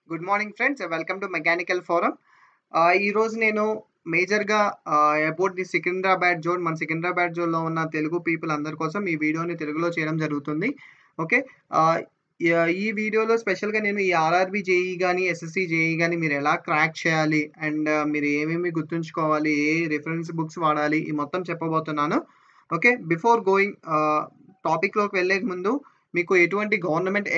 Good morning friends. Welcome to mechanical forum. ఈరోజు నేను మేజర్‌గా అబౌట్ ది సికింద్రాబాద్ జోన్, మన సికింద్రాబాద్ జోన్‌లో ఉన్న తెలుగు పీపుల్ అందరి కోసం ఈ వీడియోని తెలుగులో చేయడం జరుగుతుంది. ఓకే. ఆహ్, ఈ వీడియోలో స్పెషల్‌గా నేను ఈ ఆర్ఆర్‌బీ జేఈఈ గాని, ఎస్ఎస్‌సి జేఈఈ గాని మీరు ఎలా క్రాక్ చేయాలి అండ్ మీరు ఏమేమి గుర్తుంచుకోవాలి, ఏ రిఫరెన్స్ బుక్స్ వాడాలి, ఈ మొత్తం చెప్పబోతున్నాను. ఓకే. బిఫోర్ గోయింగ్ టాపిక్‌లోకి వెళ్ళే ముందు మీకు ఎటువంటి గవర్నమెంట్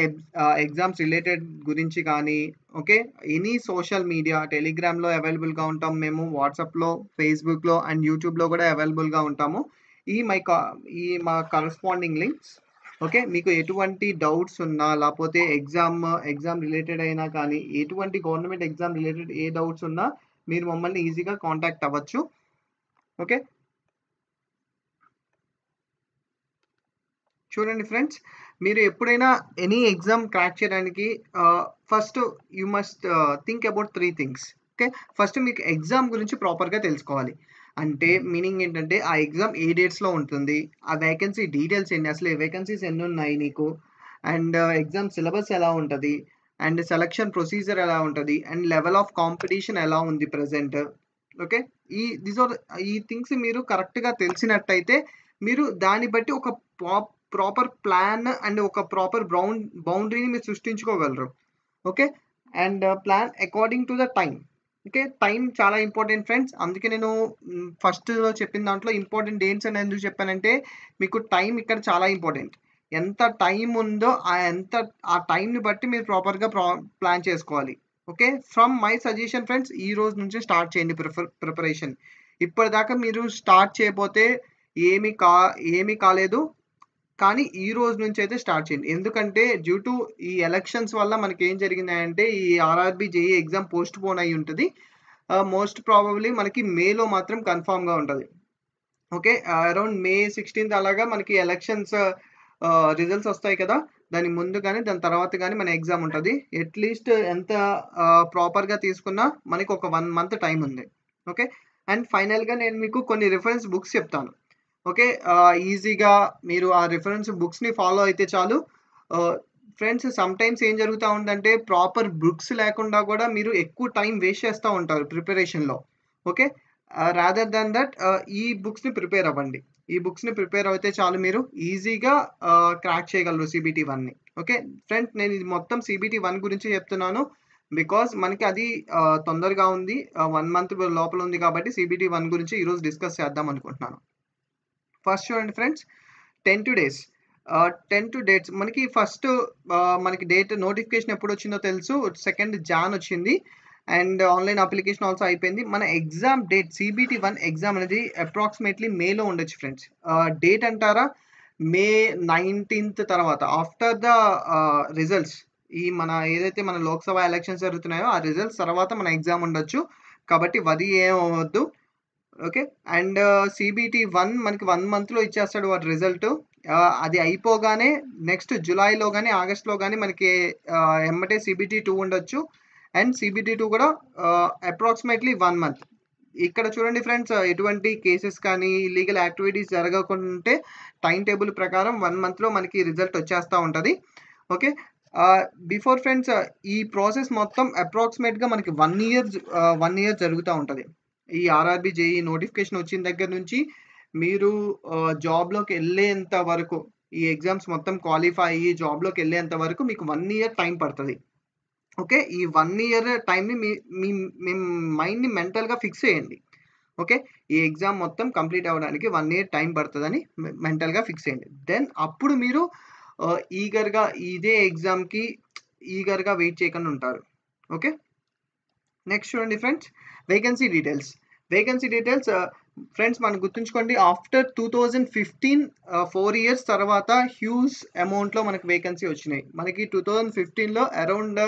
ఎగ్జామ్స్ రిలేటెడ్ గురించి కానీ, ఓకే, ఎనీ సోషల్ మీడియా టెలిగ్రామ్‌లో అవైలబుల్‌గా ఉంటాం మేము. వాట్సాప్‌లో, ఫేస్‌బుక్‌లో అండ్ యూట్యూబ్‌లో కూడా అవైలబుల్‌గా ఉంటాము. ఈ మై కా ఈ మా కరస్పాండింగ్ లింక్స్. ఓకే. మీకు ఎటువంటి డౌట్స్ ఉన్నా లేకపోతే ఎగ్జామ్ రిలేటెడ్ అయినా కానీ, ఎటువంటి గవర్నమెంట్ ఎగ్జామ్ రిలేటెడ్ ఏ డౌట్స్ ఉన్నా మీరు మమ్మల్ని ఈజీగా కాంటాక్ట్ అవ్వచ్చు. ఓకే. చూడండి ఫ్రెండ్స్, మీరు ఎప్పుడైనా ఎనీ ఎగ్జామ్ క్రాక్ చేయడానికి first you must think about 3 things. Okay. First మీకు ఎగ్జామ్ గురించి ప్రాపర్‌గా తెలుసుకోవాలి. అంటే మీనింగ్ ఏంటంటే, ఆ ఎగ్జామ్ ఏ డేట్స్‌లో ఉంటుంది? ఆ వేకెన్సీ డీటెయిల్స్ ఏంటి? అసలు వేకెన్సీస్ ఎన్నున్నాయి నీకు? అండ్ ఎగ్జామ్ సిలబస్ ఎలా ఉంటది? అండ్ సెలక్షన్ ప్రొసీజర్ ఎలా ఉంటది? అండ్ లెవెల్ ఆఫ్ కాంపిటీషన్ ఎలా ఉంది ప్రెజెంట్? ఓకే. దీస్ ఆర్ ఈ థింగ్స్ మీరు కరెక్ట్‌గా తెలిసినట్టయితే, మీరు దాన్ని బట్టి ఒక ప్రాపర్ ప్లాన్ అండ్ ఒక ప్రాపర్ బౌండరీని మీరు సృష్టించుకోగలరు. Okay. And plan according to the time. Okay. Time చాలా ఇంపార్టెంట్ ఫ్రెండ్స్. అందుకే నేను ఫస్ట్‌లో చెప్పిన దాంట్లో ఇంపార్టెంట్ డేట్స్ అని ఎందుకు చెప్పానంటే, మీకు టైమ్ ఇక్కడ చాలా ఇంపార్టెంట్. ఎంత టైమ్ ఉందో ఆ టైమ్‌ని బట్టి మీరు ప్రాపర్‌గా ప్లాన్ చేసుకోవాలి. Okay. From my suggestion friends, ఈ రోజు నుంచే స్టార్ట్ చేయండి ప్రిపరేషన్. ఇప్పటిదాకా మీరు స్టార్ట్ చేయకపోతే ఏమి కా ఏమి కాలేదు. కానీ ఈ రోజు నుంచయితే స్టార్ట్ చేయండి. ఎందుకంటే డ్యూ టు ఈ ఎలక్షన్స్ వల్ల మనకేం జరిగిందంటే, ఈ ఆర్ఆర్‌బీ జేఈఈ ఎగ్జామ్ పోస్ట్‌పోన్ అయ్యి ఉంటది. మోస్ట్ ప్రాబబ్లీ మనకి మేలో మాత్రం కన్ఫర్మ్‌గా ఉంటది. ఓకే. అరౌండ్ మే 16థ్ అలాగా మనకి ఎలక్షన్స్ రిజల్ట్స్ ఒస్తాయి కదా! దాని ముందు గాని, దాని తర్వాత గాని మన ఎగ్జామ్ ఉంటది. అట్‌లీస్ట్ ఎంత ప్రాపర్‌గా తీసుకున్నా మనకి ఒక 1 మంత్ టైమ్ ఉంది. ఓకే. అండ్ ఫైనల్‌గా నేను మీకు కొన్ని రిఫరెన్స్ బుక్స్ చెప్తాను. ఓకే. ఈజీగా మీరు ఆ రిఫరెన్స్ బుక్స్‌ని ఫాలో అయితే చాలు. ఆహ్, ఫ్రెండ్స్ సమ్‌టైమ్స్ ఏం జరుగుతా ఉందంటే, ప్రాపర్ బుక్స్ లేకుండా గూడా మీరు ఎక్కువ టైమ్ వేస్ట్ చేస్తా ఉంటారు ప్రిపరేషన్‌లో. ఓకే. రాదర్ దాన్ దట్ ఈ బుక్స్‌ని ప్రిపేర్ అవ్వండి. ఈ బుక్స్‌ని ప్రిపేర్ అవుతే చాలు, మీరు ఈజీగా క్రాక్ చేయగలరు సీబీటీ 1ని. ఓకే. ఫ్రెండ్స్, నేను ఇది మొత్తం సీబీటీ 1 గురించే చెప్తున్నాను. బికాజ్ మనకి అది తొందరగా ఉంది. 1 మంత్ లోపల ఉంది కాబట్టి సీబీటీ 1 గురించి ఈరోజు డిస్కస్ చేద్దాం అనుకుంటున్నాను. ఫస్ట్ చూడండి ఫ్రెండ్స్, 10 డేస్. 10 డేట్స్ మనకి ఫస్ట్ మనకి డేట్ నోటిఫికేషన్ ఎప్పుడొచ్చిందో తెలుసు. 2 జాన్ వచ్చింది. అండ్ ఆన్‌లైన్ అప్లికేషన్ ఆల్సో అయిపోయింది. మన ఎగ్జామ్ డేట్ సీబీటీ 1 ఎగ్జామ్ అనేది అప్రాక్సిమేట్‌లీ మేలో ఉండొచ్చు ఫ్రెండ్స్. డేట్ అంటారా? మే 19థ్ తర్వాత ఆఫ్టర్ ద రిజల్ట్స్. మన ఏదైతే మన లోక్‌సభ ఎలక్షన్స్ జరుగుతున్నాయో ఆ రిజల్ట్స్ తర్వాత మన ఎగ్జామ్ ఉండొచ్చు. కాబట్టి వరి ఏం అవ్వద్దు. ఓకే. అండ్ సీబీటీ 1 మనకి 1 మంత్‌లో ఇచ్చేస్తాడు వాడి రిజల్టు. అది అయిపోగానే నెక్స్ట్ జులైలో గాని, ఆగస్ట్‌లో గాని మనకి ఎమ్మటే సీబీటీ 2 ఉండొచ్చు. అండ్ సీబీటీ 2 కూడా అప్రాక్సిమేట్‌లీ 1 మంత్. ఇక్కడ చూడండి ఫ్రెండ్స్, ఎటువంటి కేసెస్ కానీ, ఇల్లీగల్ యాక్టివిటీస్ జరగకుంటే టైమ్ టేబుల్ ప్రకారం 1 మంత్‌లో మనకి రిజల్ట్ వచ్చేస్తా ఉంటది. ఓకే. బిఫోర్ ఫ్రెండ్స్, ఈ ప్రాసెస్ మొత్తం అప్రాక్సిమేట్‌గా మనకి 1 ఇయర్ జరుగుతా ఉంటది. ఈ ఆర్ఆర్‌బీ జేఈఈ నోటిఫికేషన్ వచ్చిన దగ్గర నుంచి మీరు జాబ్‌లోకెళ్ళేంత వరకు, ఈ ఎగ్జామ్స్ మొత్తం క్వాలిఫై అయ్యి జాబ్‌లోకెళ్ళేంత వరకు మీకు 1 ఇయర్ టైమ్ పడతది. ఓకే. ఈ 1 ఇయర్ టైమ్‌ని మీ మీ మీ మైండ్‌ని మెంటల్‌గా ఫిక్స్ చేయండి. ఓకే. ఈ ఎగ్జామ్ మొత్తం కంప్లీట్ అవ్వడానికి 1 ఇయర్ టైమ్ పడతదని మెంటల్‌గా ఫిక్స్ చేయండి. దెన్ అప్పుడు మీరు ఈగర్‌గా ఇదే ఎగ్జామ్‌కి ఈగర్‌గా వెయిట్ చేయకుండా ఉంటారు. ఓకే. నెక్స్ట్ చూడండి friends, vacancy details. Vacancy details friends, మనం గుర్తుంచుకోండి, ఆఫ్టర్ 2015 4 ఇయర్స్ తర్వాత హ్యూజ్ అమౌంట్‌లో మనకు వేకెన్సీ వచ్చినాయి. మనకి 2015లో అరౌండ్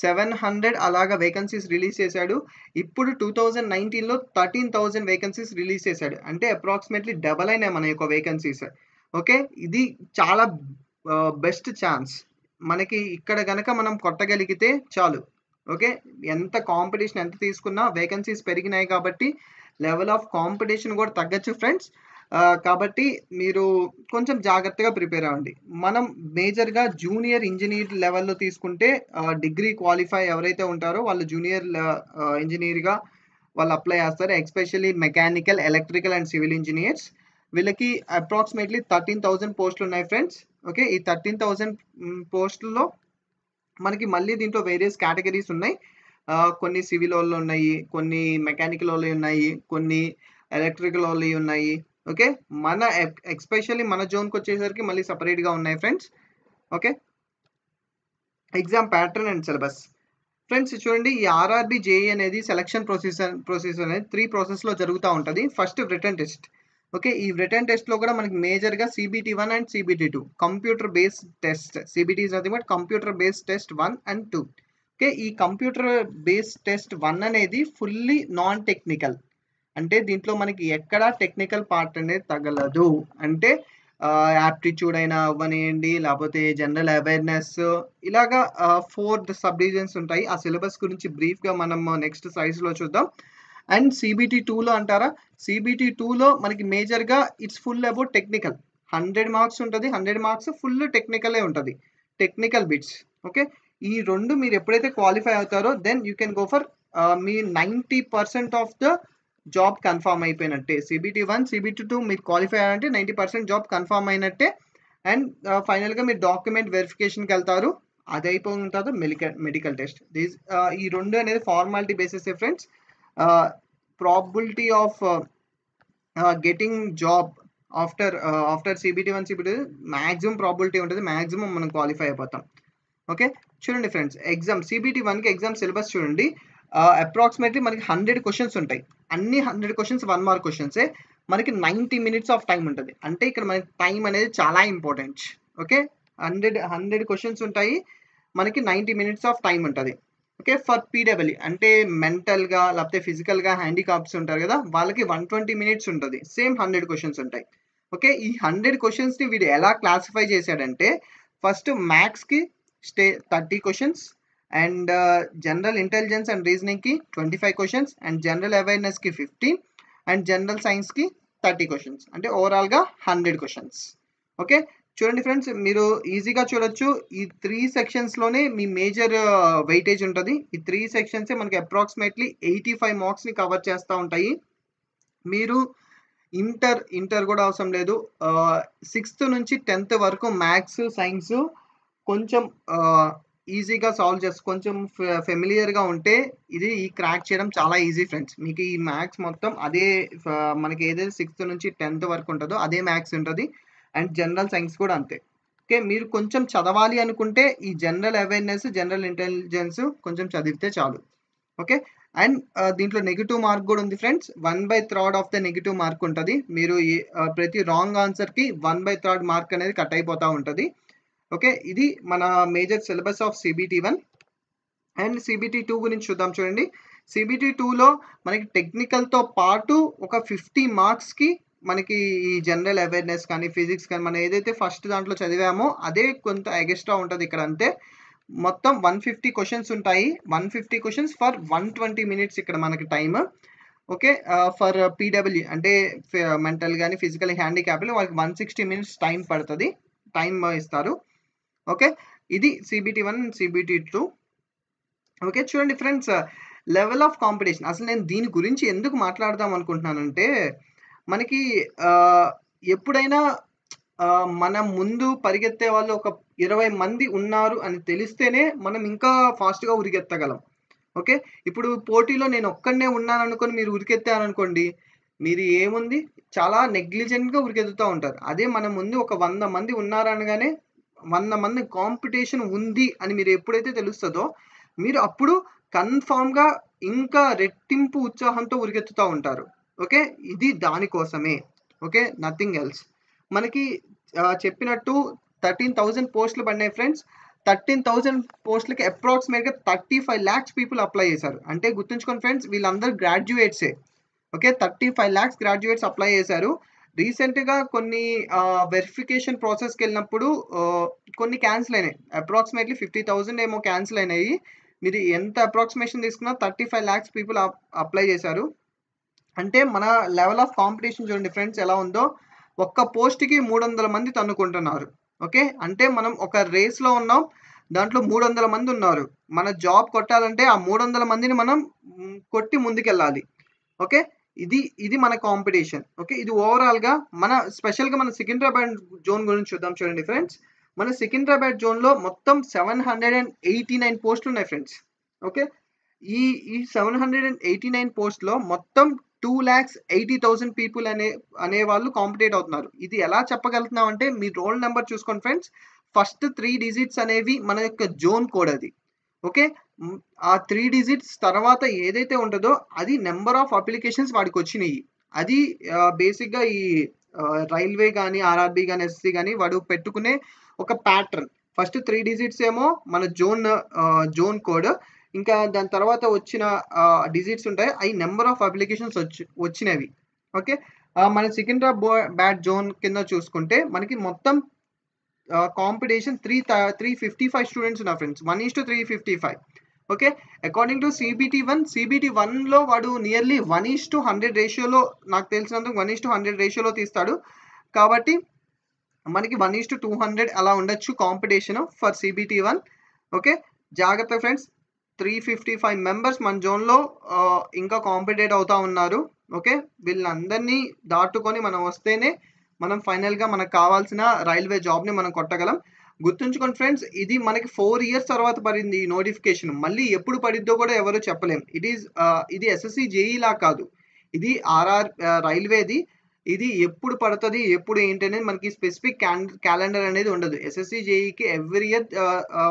700 అలాగా వేకెన్సీస్ రిలీజ్ చేశాడు. ఇప్పుడు 2019లో 13,000 వేకెన్సీస్ రిలీజ్ చేశాడు. అంటే అప్రాక్సిమేట్‌లీ డబుల్ అయినాయి మన యొక్క వేకెన్సీస్. ఓకే. ఇది చాలా బెస్ట్ ఛాన్స్. మనకి ఇక్కడ గనక మనం కొట్టగలిగితే చాలు. ఓకే. కాంపిటీషన్ ఎంత తీసుకున్నా వేకెన్సీస్ పెరిగినాయి కాబట్టి లెవెల్ ఆఫ్ కాంపిటీషన్ కూడా తగ్గొచ్చు ఫ్రెండ్స్. కాబట్టి మీరు కొంచెం జాగ్రత్తగా ప్రిపేర్ అవ్వండి. మనం మేజర్‌గా జూనియర్ ఇంజినీర్ లెవెల్‌లో తీసుకుంటే డిగ్రీ క్వాలిఫై ఎవరైతే ఉంటారో వాళ్ళు ఇంజినీర్‌గా వాళ్ళు అప్లై చేస్తారు. Especially mechanical, electrical and civil engineers. వీళ్ళకి అప్రాక్సిమేట్లీ 13,000 పోస్టులు ఉన్నాయి ఫ్రెండ్స్. ఓకే. ఈ 13,000 పోస్టుల్లో మనకి మళ్ళీ దీంట్లో వేరియస్ కేటగిరీస్ ఉన్నాయి. కొన్ని సివిల్ ఓళ్ళు ఉన్నాయి, కొన్ని మెకానికల్ ఓళ్ళయి ఉన్నాయి, కొన్ని ఎలక్ట్రికల్ ఓళ్ళయి ఉన్నాయి. ఓకే. మన ఎస్పెషల్లీ మన జోన్‌కొచ్చేసరికి మళ్ళీ సెపరేట్‌గా ఉన్నాయి friends. Okay. Exam pattern and syllabus. Friends చూడండి, ఈ ఆర్ఆర్‌బీ, జేఈఈ అనేది సెలక్షన్ ప్రాసెస్ అనేది 3 ప్రాసెస్‌లో జరుగుతా ఉంటది. First written test. ఓకే. ఈ రిటన్ టెస్ట్‌లో కూడా మనకి మేజర్‌గా CBT 1 and CBT 2 computer based test. CBT is nothing but computer based test 1 and 2. Okay. ఈ కంప్యూటర్ బేస్డ్ టెస్ట్ 1 అనేది ఫుల్లీ నాన్ టెక్నికల్. అంటే దీంట్లో మనకి ఎక్కడ టెక్నికల్ పార్ట్ అనేది తగలదు. అంటే యాప్టిట్యూడ్ అయినా అవ్వనియండి, లేకపోతే జనరల్ అవేర్‌నెస్ ఇలాగా 4 సబ్ డివిజన్స్ ఉంటాయి. ఆ సిలబస్ గురించి బ్రీఫ్‌గా మనం నెక్స్ట్ స్లైడ్స్‌లో చూద్దాం. అండ్ సీబీటీ 2లో అంటారా? సీబీటీ 2లో మనకి మేజర్‌గా it's full about technical. 100 marks ఉంటది. 100 మార్క్స్ ఫుల్ టెక్నికలే ఉంటది. Technical bits. ఓకే. ఈ 2 మీరు ఎప్పుడైతే క్వాలిఫై అవుతారో then you can go for మీ 90% ఆఫ్ ద జాబ్ కన్ఫర్మ్ అయిపోయినట్టే. సీబీటీ 1, సీబీటీ 2 మీరు క్వాలిఫై అయ్యారంటే 90% జాబ్ కన్ఫర్మ్ అయినట్టే. అండ్ ఫైనల్‌గా మీరు డాక్యుమెంట్ వెరిఫికేషన్‌కి వెళ్తారు. అది అయిపోయిన తర్వాత మెడికల్ టెస్ట్. ఈ 2 అనేది ఫార్మాలిటీ బేసిసే friends. Probability of getting job after CBT 1, CBT 2 maximum probability ఉంటది. మాక్సిమం మనం క్వాలిఫై అయిపోతాం. ఓకే. చూడండి ఫ్రెండ్స్, ఎగ్జామ్ సీబీటీ 1కి ఎగ్జామ్ సిలబస్ చూడండి. అప్రాక్సిమేట్లీ మనకి 100 క్వశ్చన్స్ ఉంటాయి. అన్ని 100 క్వశ్చన్స్ 1 మార్క్ క్వశ్చన్సే. మనకి 90 మినిట్స్ ఆఫ్ టైం ఉంటుంది. అంటే ఇక్కడ మనకి టైం అనేది చాలా ఇంపార్టెంట్. ఓకే. 100 క్వశ్చన్స్ ఉంటాయి. మనకి 90 మినిట్స్ ఆఫ్ టైం ఉంటుంది. ఓకే. ఫర్ పీడబ్ల్యూ అంటే మెంటల్‌గా లేకపోతే ఫిజికల్‌గా హ్యాండిక్యాప్స్ ఉంటారు కదా, వాళ్ళకి 120 మినిట్స్ ఉంటుంది. సేమ్ 100 క్వశ్చన్స్ ఉంటాయి. ఓకే. ఈ 100 క్వశ్చన్స్‌ని వీడు ఎలా క్లాసిఫై చేశాడంటే ఫస్ట్ మ్యాథ్స్‌కి 30 questions and general intelligence and రీజనింగ్‌కి 25 క్వశ్చన్స్ అండ్ జనరల్ అవేర్‌నెస్‌కి 15 అండ్ జనరల్ సైన్స్‌కి 30 క్వశ్చన్స్. అంటే ఓవరాల్‌గా 100 క్వశ్చన్స్. ఓకే. చూడండి ఫ్రెండ్స్, మీరు ఈజీగా చూడొచ్చు. ఈ 3 సెక్షన్స్‌లోనే మీ మేజర్ వెయిటేజ్ ఉంటది. ఈ 3 సెక్షన్సే మనకి అప్రాక్సిమేట్లీ 85 మార్క్స్‌ని కవర్ చేస్తా ఉంటాయి. మీరు ఇంటర్ కూడా అవసరం లేదు. 6th నుంచి 10th వరకు మ్యాథ్స్, సైన్స్ కొంచెం ఈజీగా సాల్వ్ కొంచెం ఫెమిలియర్‌గా ఉంటే ఈ క్రాక్ చేయడం చాలా ఈజీ ఫ్రెండ్స్. మీకు ఈ మ్యాథ్స్ మొత్తం అదే మనకి ఏదైతే 6th నుంచి 10th వరకు ఉంటదో అదే మ్యాథ్స్ ఉంటది. అండ్ జనరల్ సైన్స్ కూడా అంతే. ఓకే. మీరు కొంచెం చదవాలి అనుకుంటే ఈ జనరల్ అవేర్‌నెస్, జనరల్ ఇంటెలిజెన్స్ కొంచెం చదివితే చాలు. ఓకే. అండ్ దీంట్లో నెగెటివ్ మార్క్ కూడా ఉంది friends. 1/3 of the negative mark ఉంటది. మీరు ప్రతి రాంగ్ ఆన్సర్‌కి 1/3 మార్క్ అనేది కట్ అయిపోతా ఉంటది. ఓకే. ఇది మన major syllabus of CBT 1. And CBT 2 గురించి చూద్దాం చూడండి. సీబీటీ 2లో మనకి టెక్నికల్‌తో పాటు ఒక 50 మార్క్స్‌కి మనకి ఈ జనరల్ అవేర్‌నెస్ కానీ, ఫిజిక్స్ కానీ మనం ఏదైతే ఫస్ట్ దాంట్లో చదివామో అదే కొంత ఎగస్ట్రా ఉంటది ఇక్కడ అంతే. మొత్తం 150 క్వశ్చన్స్ ఉంటాయి. 150 క్వశ్చన్స్ ఫర్ 120 మినిట్స్ ఇక్కడ మనకి టైమ్. ఓకే. ఫర్ పీడబ్ల్యూ అంటే మెంటల్ గాని, ఫిజికల్ హ్యాండిక్యాప్‌లు వాళ్ళకి 160 మినిట్స్ టైం పడతది. టైమ్ ఇస్తారు. ఓకే. ఇది సీబీటీ 1, సీబీటీ 2. ఓకే. చూడండి ఫ్రెండ్స్, లెవెల్ ఆఫ్ కాంపిటీషన్ అసలు నేను దీని గురించి ఎందుకు మాట్లాడదాం అనుకుంటున్నానంటే, మనకి ఎప్పుడైనా మన ముందు పరిగెత్తే వాళ్ళు ఒక 20 మంది ఉన్నారు అని తెలిస్తేనే మనం ఇంకా ఫాస్ట్‌గా ఉరికెత్తగలం. ఓకే. ఇప్పుడు పోటీలో నేను ఒక్కడినే ఉన్నాననుకోని మీరు ఉరికెత్తారనుకోండి, మీరు ఏముంది చాలా నెగ్లిజెంట్‌గా ఉరికెత్తుతా ఉంటారు. అదే మన ముందు ఒక 100 మంది ఉన్నారనగానే 100 మంది కాంపిటీషన్ ఉంది అని మీరు ఎప్పుడైతే తెలుస్తదో, మీరు అప్పుడు కన్ఫర్మ్‌గా ఇంకా రెట్టింపు ఉత్సాహంతో ఉరికెత్తుతా ఉంటారు. ఓకే. ఇది దానికోసమే. ఓకే. Nothing else. మనకి చెప్పినట్టు 13,000 పోస్టులు పడినాయి ఫ్రెండ్స్. 13,000 పోస్టులకి అప్రాక్సిమేట్‌గా 35 లాక్స్ పీపుల్ అప్లై చేశారు. అంటే గుర్తుంచుకోండి ఫ్రెండ్స్, వీళ్ళందరూ గ్రాడ్యుయేట్సే. ఓకే. 35 లాక్స్ గ్రాడ్యుయేట్స్ అప్లై చేశారు. రీసెంట్‌గా కొన్ని వెరిఫికేషన్ ప్రాసెస్‌కెళ్ళినప్పుడు కొన్ని క్యాన్సిల్ అయినాయి. అప్రాక్సిమేట్‌లీ 50,000 ఏమో క్యాన్సిల్ అయినాయి. మీరు ఎంత అప్రాక్సిమేషన్ తీసుకున్నా 35 లాక్స్ పీపుల్ అప్లై చేశారు. అంటే మన లెవెల్ ఆఫ్ కాంపిటీషన్ చూడండి ఫ్రెండ్స్ ఎలా ఉందో. ఒక్క పోస్ట్‌కి 300 మంది తన్నుకుంటున్నారు. ఓకే. అంటే మనం ఒక రేస్‌లో ఉన్నాం. దాంట్లో 300 మంది ఉన్నారు. మన జాబ్ కొట్టాలంటే ఆ 300 మందిని మనం కొట్టి ముందుకెళ్ళాలి. ఓకే. ఇది మన కాంపిటీషన్. ఓకే. ఇది ఓవరాల్‌గా స్పెషల్‌గా మన సికింద్రాబాద్ జోన్ గురించి చూద్దాం చూడండి ఫ్రెండ్స్. మన సికింద్రాబాద్ జోన్‌లో మొత్తం 789 పోస్టులున్నాయి ఫ్రెండ్స్. ఓకే. ఈ ఈ 789 పోస్ట్‌లో మొత్తం 2,80,000 పీపుల్ అనేవాళ్ళు కాంపిటేట్ అవుతున్నారు. ఇది ఎలా చెప్పగలుగుతున్నామంటే మీ రోల్ నంబర్ చూసుకోండి ఫ్రెండ్స్. ఫస్ట్ 3 డిజిట్స్ అనేవి మన యొక్క జోన్ కోడ్ అది. ఓకే. ఆ 3 డిజిట్స్ తర్వాత ఏదైతే ఉంటదో అది నంబర్ ఆఫ్ అప్లికేషన్స్ వాడికొచ్చినియి. అది బేసిక్‌గా ఈ రైల్వే గాని, ఆర్ఆర్‌బీ గాని, ఎస్ఎస్‌సీ గాని వాడు పెట్టుకునే ఒక ప్యాటర్న్. ఫస్ట్ 3 డిజిట్స్ ఏమో మన జోన్ కోడ్. ఇంకా దాని తర్వాత వచ్చిన డిజిట్స్ ఉంటాయి. అయి నంబర్ ఆఫ్ అప్లికేషన్స్ వచ్చినవి. ఓకే. మన సికింద్రాబాద్ జోన్ కింద చూసుకుంటే మనకి మొత్తం కాంపిటీషన్ 355 స్టూడెంట్స్ ఉన్నారు ఫ్రెండ్స్. 1:355. ఓకే. అకార్డింగ్ టు CBT1లో వాడు నియర్లీ 1:100 రేషియోలో నాకు తెలిసినంత 1:100 రేషియోలో తీస్తాడు. కాబట్టి మనకి 1:200 అలా ఉండొచ్చు కాంపిటీషన్ ఫర్ CBT1. ఓకే. జాగ్రత్త ఫ్రెండ్స్. 355 మెంబర్స్ మన జోన్‌లో ఇంకా కాంపిటేట్ అవుతా ఉన్నారు. ఓకే. వీళ్ళందరినీ దాటుకొని మనం వస్తేనే మనం ఫైనల్‌గా మనకు కావాల్సిన రైల్వే జాబ్‌ని మనం కొట్టగలం. గుర్తుంచుకోండి ఫ్రెండ్స్. ఇది మనకి 4 ఇయర్స్ తర్వాత పడింది ఈ నోటిఫికేషన్. మళ్ళీ ఎప్పుడు పడిద్దో కూడా ఎవరు చెప్పలేం. ఇది ఎస్ఎస్‌సీ జేఈలా కాదు. ఇది రైల్వేది. ఇది ఎప్పుడు పడతది, ఎప్పుడు ఏంటి అనేది మనకి స్పెసిఫిక్ క్యాలెండర్ అనేది ఉండదు. ఎస్ఎస్‌సీ జేఈకి ఎవ్రీ ఇయర్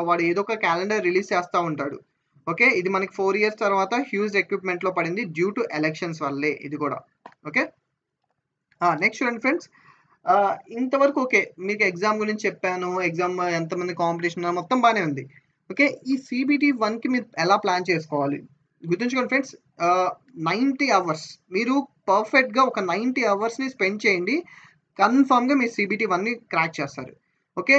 వాడు ఏదో ఒక క్యాలెండర్ రిలీజ్ చేస్తా ఉంటాడు. ఓకే. ఇది మనకి 4 ఇయర్స్ తర్వాత హ్యూజ్ రిక్రూట్‌మెంట్‌లో పడింది. డ్యూ టు ఎలక్షన్స్ వల్లే ఇది కూడా. ఓకే. నెక్స్ట్ చూడండి ఫ్రెండ్స్. ఇంతవరకు ఓకే. మీకు ఎగ్జామ్ గురించి చెప్పాను. ఎగ్జామ్ ఎంతమంది కాంపిటీషన్ ఉన్నారు మొత్తం బానే ఉంది. ఓకే. ఈ CBT1కి మీరు ఎలా ప్లాన్ చేసుకోవాలి? గుర్తుంచుకోండి ఫ్రెండ్స్. 90 అవర్స్ మీరు పర్ఫెక్ట్‌గా ఒక 90 అవర్స్‌ని స్పెండ్ చేయండి. కన్ఫర్మ్‌గా మీరు CBT1ని క్రాక్ చేస్తారు. ఓకే.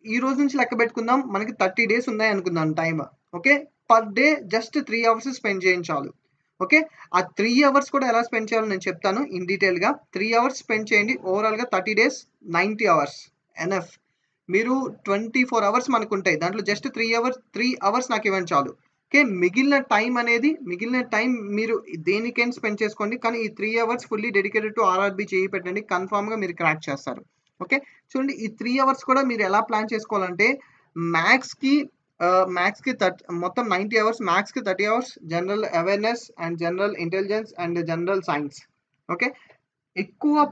ఈ రోజు నుంచి లెక్క పెట్టుకుందాం. మనకి 30 డేస్ ఉన్నాయి అనుకుందాం time. Okay. Per day just 3 hours spend చేయండి చాలు. ఓకే. ఆ 3 అవర్స్ కూడా ఎలా స్పెండ్ చేయాలో నేను చెప్తాను ఇన్ డీటెయిల్‌గా. 3 అవర్స్ స్పెండ్ చేయండి. ఓవరాల్‌గా 30 డేస్ 90 అవర్స్ ఎనఫ్. మీరు 24 అవర్స్ మనకుంటాయి. దాంట్లో జస్ట్ 3 అవర్స్ నాకివ్వండి చాలు. ఓకే. మిగిలిన టైం మీరు దేనికైనా స్పెండ్ చేసుకోండి. కానీ ఈ 3 hours fully dedicated to RRB చేయి పెట్టండి. కన్ఫర్మ్‌గా మీరు క్రాక్ చేస్తారు. ఓకే. చూడండి ఈ 3 అవర్స్ కూడా మీరు ఎలా ప్లాన్ చేసుకోవాలంటే మ్యాథ్స్‌కి మొత్తం 90 అవర్స్, మ్యాథ్స్‌కి 30 hours, general awareness and general intelligence and general science. Okay.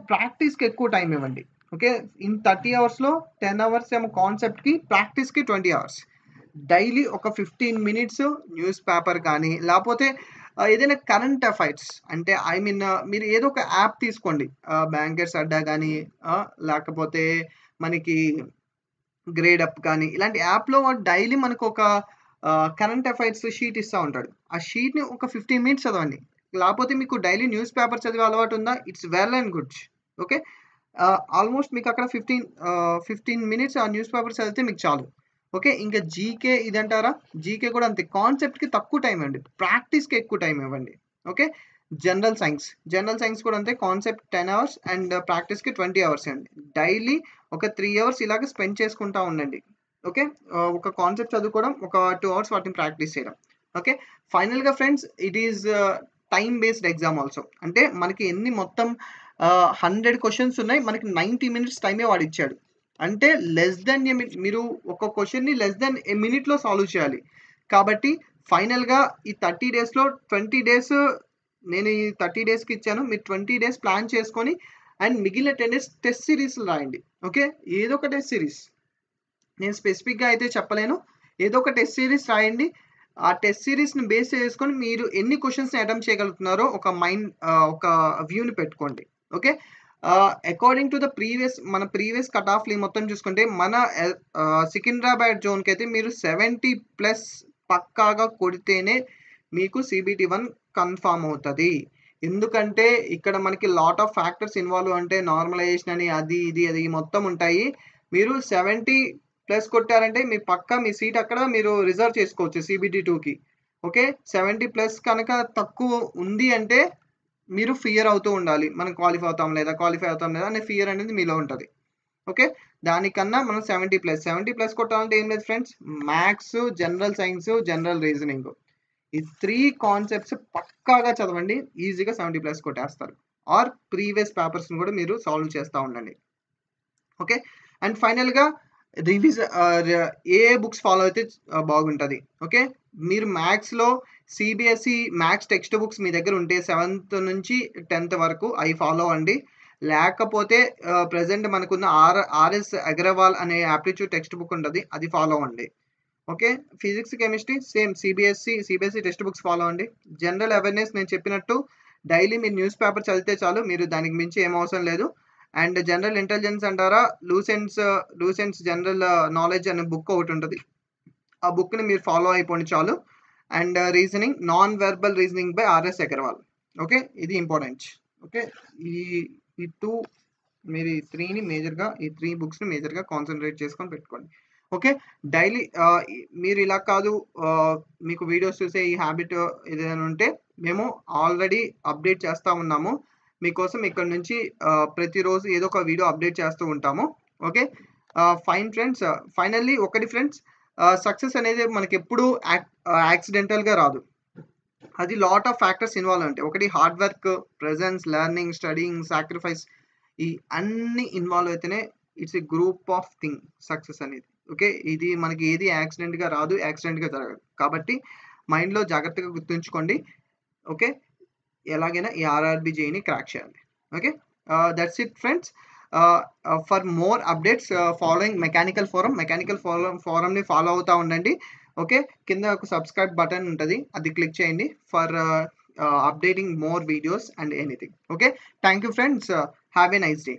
ప్రాక్టీస్‌కి ఎక్కువ టైం ఇవ్వండి. ఓకే. ఇన్ 30 అవర్స్‌లో 10 అవర్స్ ఏమో కాన్సెప్ట్‌కి, ప్రాక్టీస్‌కి 20 అవర్స్. డైలీ ఒక 15 మినిట్స్ న్యూస్ పేపర్ కానీ, లేపోతే ఏదైనా కరెంట్ అఫైర్స్ అంటే మీరు ఏదో ఒక యాప్ తీసుకోండి. బ్యాంకర్స్ అడ్డా గానీ, లేకపోతే మనకి గ్రేడ్ అప్ కానీ, ఇలాంటి యాప్‌లో వాడు డైలీ మనకొక కరెంట్ అఫైర్స్ షీట్ ఇస్తా ఉంటాడు. ఆ షీట్‌ని ఒక 15 మినిట్స్ చదవండి. లేపోతే మీకు డైలీ న్యూస్ పేపర్ చదివే అలవాటు ఉందా? It's well and good. Okay. Almost మీకక్కడ 15 మినిట్స్ ఆ న్యూస్ పేపర్ చదివితే మీకు చాలు. ఓకే. ఇంకా జీకే ఇదంటారా? జీకే కూడా అంతే. కాన్సెప్ట్‌కి తక్కువ టైం ఇవ్వండి. ప్రాక్టీస్‌కి ఎక్కువ టైం ఇవ్వండి. ఓకే. జనరల్ సైన్స్ కూడా అంతే. కాన్సెప్ట్ 10 అవర్స్ అండ్ ప్రాక్టీస్‌కి 20 అవర్స్ అండి. డైలీ ఒక 3 అవర్స్ ఇలాగ స్పెండ్ చేసుకుంటా ఉండండి. ఓకే. ఒక కాన్సెప్ట్ చదువుకోవడం, ఒక 2 అవర్స్ వాటిని ప్రాక్టీస్ చేయడం. ఓకే. ఫైనల్‌గా friends it is time based exam also. అంటే మనకి మొత్తం 100 క్వెషన్స్ ఉన్నాయి. మనకి 90 మినిట్స్ టైమే వాడిచ్చాడు. అంటే లెస్ థాన్ మీరు ఒక క్వెషన్‌ని లెస్ థాన్ ఎ మినిట్‌లో సాల్వ్ చేయాలి. కాబట్టి ఫైనల్‌గా ఈ 30 డేస్‌లో 20 డేస్ నేను ఈ 30 డేస్‌కి ఇచ్చాను. మీరు 20 డేస్ ప్లాన్ చేసుకొని అండ్ మిగిలిన 10 డేస్ టెస్ట్ సీరీస్‌లు రాయండి. ఓకే. ఏదో ఒక టెస్ట్ సీరీస్. నేను స్పెసిఫిక్‌గా అయితే చెప్పలేను. ఏదో ఒక టెస్ట్ సీరీస్ రాయండి. ఆ టెస్ట్ సీరీస్‌ని బేస్ చేసుకొని మీరు ఎన్ని క్వెషన్స్‌ని అటెంప్ట్ చేయగలుగుతున్నారో ఒక వ్యూని పెట్టుకోండి. ఓకే. అకార్డింగ్ టు మన ప్రీవియస్ కట్ ఆఫ్‌లు మొత్తం చూసుకుంటే సికింద్రాబాద్ జోన్‌కైతే మీరు 70+ పక్కాగా కొడితేనే మీకు CBT1 కన్ఫర్మ్ అవుతది. ఎందుకంటే ఇక్కడ మనకి లాట్ ఆఫ్ ఫ్యాక్టర్స్ ఇన్వాల్వ్ అంటే నార్మలైజేషన్ అని అది మొత్తం ఉంటాయి. మీరు 70+ కొట్టారంటే మీ సీట్ అక్కడ మీరు రిజర్వ్ చేసుకోవచ్చు CBT2కి. ఓకే. 70+ కనుక తక్కువ ఉంది అంటే మీరు ఫియర్ అవుతూ ఉండాలి. మనం క్వాలిఫై అవుతాం లేదా అనే ఫియర్ అనేది మీలో ఉంటది. ఓకే. దానికన్నా మనం 70+ కొట్టాలంటే ఏం లేదు friends. Maths, general science, general reasoning. ఈ 3 కాన్సెప్ట్స్ పక్కాగా చదవండి. ఈజీగా 70+ కొట్టేస్తారు. ఆర్ ప్రీవియస్ పేపర్స్‌ని కూడా మీరు సాల్వ్ చేస్తా ఉండండి. ఓకే. అండ్ ఫైనల్‌గా ఏ బుక్స్ ఫాలో అయితే బాగుంటది. ఓకే. మీరు మ్యాథ్స్‌లో సీబీఎస్ఈ మ్యాథ్స్ టెక్స్ట్ బుక్స్ మీ దగ్గర ఉంటే 7th నుంచి 10th వరకు అయి ఫాలో అవ్వండి. లేకపోతే ప్రెజెంట్ మనకున్న ఆర్ఎస్ అగ్రవాల్ అనే యాప్టిట్యూడ్ టెక్స్ట్ బుక్ ఉంటది. అది ఫాలో అవ్వండి. Okay. Physics, chemistry same CBSE text books follow అవ్వండి. జనరల్ అవేర్‌నెస్ నేను చెప్పినట్టు డైలీ మీరు న్యూస్ పేపర్ చదివితే చాలు. మీరు దానికి మించి ఏం అవసరం లేదు. అండ్ జనరల్ ఇంటెలిజెన్స్ అంటారా, లూసెంట్స్ జనరల్ నాలెడ్జ్ అనే బుక్ ఒకటుంటది. ఆ బుక్‌ని మీరు ఫాలో అయిపోండి చాలు. And non verbal reasoning by RS Agarwal. Okay. ఇది ఇంపార్టెంట్. ఓకే. ఈ ఈ 2 మీరు ఈ 3 బుక్స్‌ని మేజర్‌గా కాన్సంట్రేట్ చేసుకొని పెట్టుకోండి. ఓకే. డైలీ మీరు ఇలా కాదు, మీకు వీడియోస్ చూసే ఈ హాబిట్ ఏదైనా ఉంటే మేము ఆల్రెడీ అప్డేట్ చేస్తా ఉన్నాము. మీకోసం ఇక్కడ నుంచి ప్రతిరోజు ఏదో ఒక వీడియో అప్డేట్ చేస్తూ ఉంటాము. ఓకే. Fine friends. ఫైనల్లీ ఒకటి ఫ్రెండ్స్, సక్సెస్ అనేది మనకెప్పుడు యాక్సిడెంటల్‌గా రాదు. అది లాట్ ఆఫ్ ఫ్యాక్టర్స్ ఇన్వాల్వ్ ఉంటాయి. ఒకటి hard work, presence, learning, studying, sacrifice ఈ అన్నీ ఇన్వాల్వ్ అయితేనే it's a group of thing success అనేది. ఓకే. ఇది మనకి ఏది యాక్సిడెంట్‌గా రాదు. యాక్సిడెంట్‌గా జరగదు. కాబట్టి మైండ్‌లో జాగ్రత్తగా గుర్తుంచుకోండి. ఓకే. ఎలాగైనా ఈ ఆర్ఆర్‌బీ జేఈని క్రాక్ చేయాలి. Okay. That's it friends. For more updates following mechanical ఫోరమ్‌ని ఫాలో అవుతా ఉండండి. ఓకే. కింద ఒక సబ్స్క్రైబ్ బటన్ ఉంటది. అది క్లిక్ చేయండి for updating more videos and anything. Okay. Thank you friends. Have a nice day.